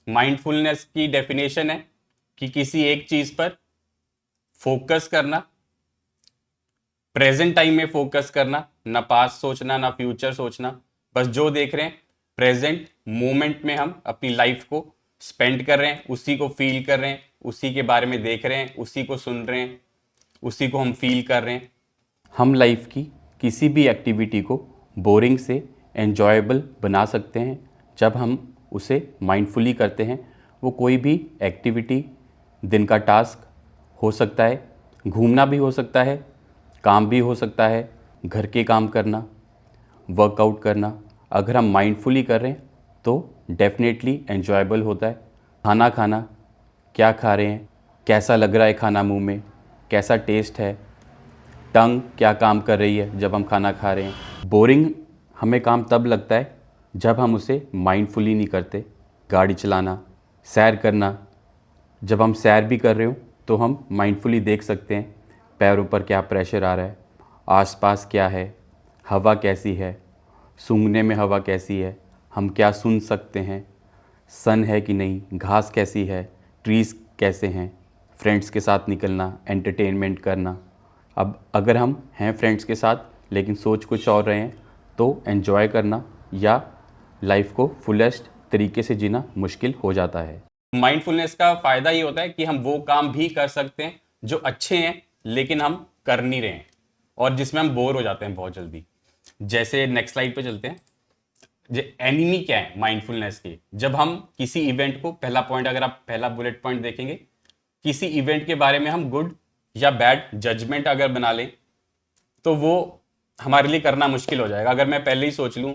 Mindfulness की definition है कि किसी एक चीज पर फोकस करना, प्रेजेंट टाइम में फोकस करना, ना पास्ट सोचना ना फ्यूचर सोचना, बस जो देख रहे हैं प्रेजेंट मोमेंट में हम अपनी लाइफ को स्पेंड कर रहे हैं, उसी को फील कर रहे हैं, उसी के बारे में देख रहे हैं, उसी को सुन रहे हैं, उसी को हम फील कर रहे हैं। हम लाइफ की किसी भी एक्टिविटी को बोरिंग से एन्जॉयबल बना सकते हैं जब हम उसे माइंडफुली करते हैं। वो कोई भी एक्टिविटी, दिन का टास्क हो सकता है, घूमना भी हो सकता है, काम भी हो सकता है, घर के काम करना, वर्कआउट करना, अगर हम माइंडफुली कर रहे हैं तो डेफिनेटली एन्जॉयबल होता है। खाना खाना, क्या खा रहे हैं, कैसा लग रहा है खाना मुंह में, कैसा टेस्ट है, टंग क्या काम कर रही है जब हम खाना खा रहे हैं। बोरिंग हमें काम तब लगता है जब हम उसे माइंडफुली नहीं करते। गाड़ी चलाना, सैर करना, जब हम सैर भी कर रहे हो तो हम माइंडफुली देख सकते हैं पैरों पर क्या प्रेशर आ रहा है, आसपास क्या है, हवा कैसी है, सूंघने में हवा कैसी है, हम क्या सुन सकते हैं, सन है कि नहीं, घास कैसी है, ट्रीज़ कैसे हैं, फ्रेंड्स के साथ निकलना, एंटरटेनमेंट करना। अब अगर हम हैं फ्रेंड्स के साथ लेकिन सोच कुछ और रहे हैं तो एन्जॉय करना या लाइफ को फुलेस्ट तरीके से जीना मुश्किल हो जाता है। माइंडफुलनेस का फ़ायदा ये होता है कि हम वो काम भी कर सकते हैं जो अच्छे हैं लेकिन हम कर नहीं रहे हैं और जिसमें हम बोर हो जाते हैं बहुत जल्दी। जैसे नेक्स्ट स्लाइड पे चलते हैं। जो एनिमी क्या है माइंडफुलनेस के, जब हम किसी इवेंट को, पहला पॉइंट अगर आप पहला बुलेट पॉइंट देखेंगे, किसी इवेंट के बारे में हम गुड या बैड जजमेंट अगर बना लें तो वो हमारे लिए करना मुश्किल हो जाएगा। अगर मैं पहले ही सोच लूँ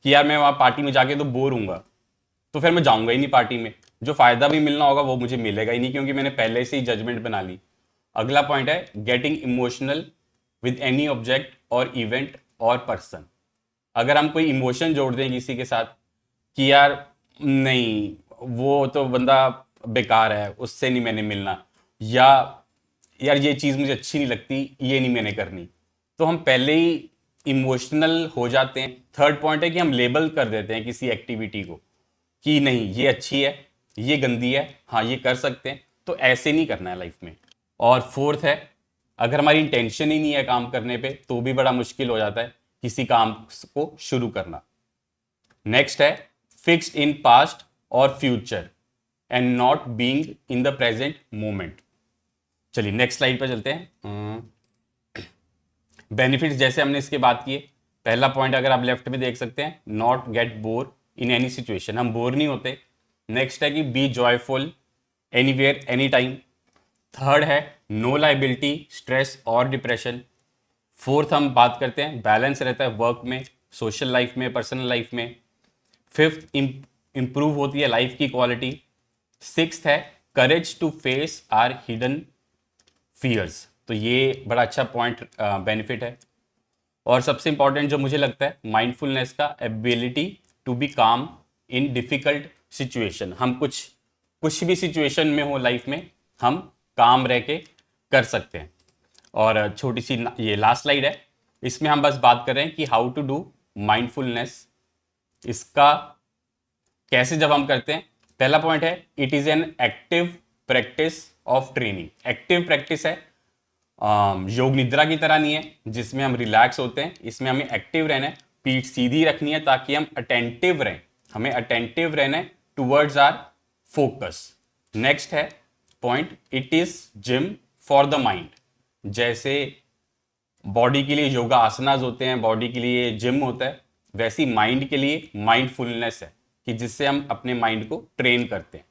कि यार मैं वहाँ पार्टी में जाके तो बोर हूँगा, तो फिर मैं जाऊँगा ही नहीं पार्टी में। जो फ़ायदा भी मिलना होगा वो मुझे मिलेगा ही नहीं क्योंकि मैंने पहले से ही जजमेंट बना ली। अगला पॉइंट है getting emotional with any object और इवेंट और पर्सन। अगर हम कोई इमोशन जोड़ दें किसी के साथ कि यार नहीं वो तो बंदा बेकार है, उससे नहीं मैंने मिलना, या यार ये चीज़ मुझे अच्छी नहीं लगती, ये नहीं मैंने करनी, तो हम पहले ही इमोशनल हो जाते हैं। थर्ड पॉइंट है कि हम लेबल कर देते हैं किसी एक्टिविटी को कि नहीं ये अच्छी है, ये गंदी है, हाँ ये कर सकते हैं, तो ऐसे नहीं करना है लाइफ में। और फोर्थ है अगर हमारी इंटेंशन ही नहीं है काम करने पे तो भी बड़ा मुश्किल हो जाता है किसी काम को शुरू करना। नेक्स्ट है फिक्स्ड इन पास्ट और future and not being in the present moment. चलिए नेक्स्ट स्लाइड पर चलते हैं। बेनिफिट्स जैसे हमने इसके बात किए, पहला पॉइंट अगर आप लेफ्ट में देख सकते हैं, not get bore in any situation, हम बोर नहीं होते। नेक्स्ट है कि be joyful anywhere any time. Third है नो लाइबिलिटी स्ट्रेस और डिप्रेशन। फोर्थ हम बात करते हैं बैलेंस रहता है वर्क में, सोशल लाइफ में, पर्सनल लाइफ में। फिफ्थ इंप्रूव होती है लाइफ की क्वालिटी। सिक्स्थ है courage to face our hidden fears, तो ये बड़ा अच्छा पॉइंट बेनिफिट है। और सबसे इंपॉर्टेंट जो मुझे लगता है माइंडफुलनेस का, एबिलिटी टू बी काम इन डिफिकल्ट सिचुएशन। हम कुछ भी सिचुएशन में हो लाइफ में हम काम रह के कर सकते हैं। और छोटी सी ये लास्ट स्लाइड है, इसमें हम बस बात कर रहे हैं कि हाउ टू डू माइंडफुलनेस। इसका कैसे जब हम करते हैं, पहला पॉइंट है it is an active practice of training. Active practice है, योग निद्रा की तरह नहीं है जिसमें हम रिलैक्स होते हैं, इसमें हमें एक्टिव रहना है, पीठ सीधी रखनी है ताकि हम अटेंटिव रहें, हमें अटेंटिव रहना है टूवर्ड्स आर फोकस। नेक्स्ट है point it is gym for the mind. जैसे बॉडी के लिए योगा आसनाज होते हैं, बॉडी के लिए जिम होता है, वैसी माइंड के लिए माइंडफुलनेस है कि जिससे हम अपने माइंड को ट्रेन करते हैं।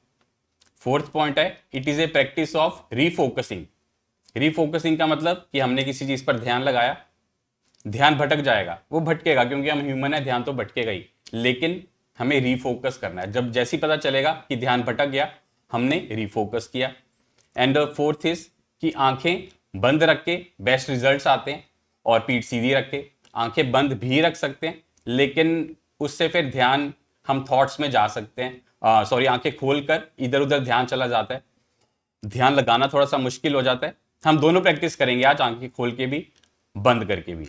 फोर्थ पॉइंट है it is a practice of refocusing. Refocusing का मतलब कि हमने किसी चीज पर ध्यान लगाया, ध्यान भटक जाएगा, वो भटकेगा क्योंकि हम ह्यूमन है, ध्यान तो भटकेगा ही, लेकिन हमें रीफोकस करना है। जब जैसी पता चलेगा कि ध्यान भटक गया, हमने रीफोकस किया। एंड फोर्थ इज कि आंखें बंद रख के बेस्ट रिजल्ट्स आते हैं, और पीठ सीधी रख के आंखें बंद भी रख सकते हैं, लेकिन उससे फिर ध्यान हम थॉट्स में जा सकते हैं। सॉरी, आंखें खोलकर इधर उधर ध्यान चला जाता है, ध्यान लगाना थोड़ा सा मुश्किल हो जाता है। हम दोनों प्रैक्टिस करेंगे आज, आंखें खोल के भी बंद करके भी।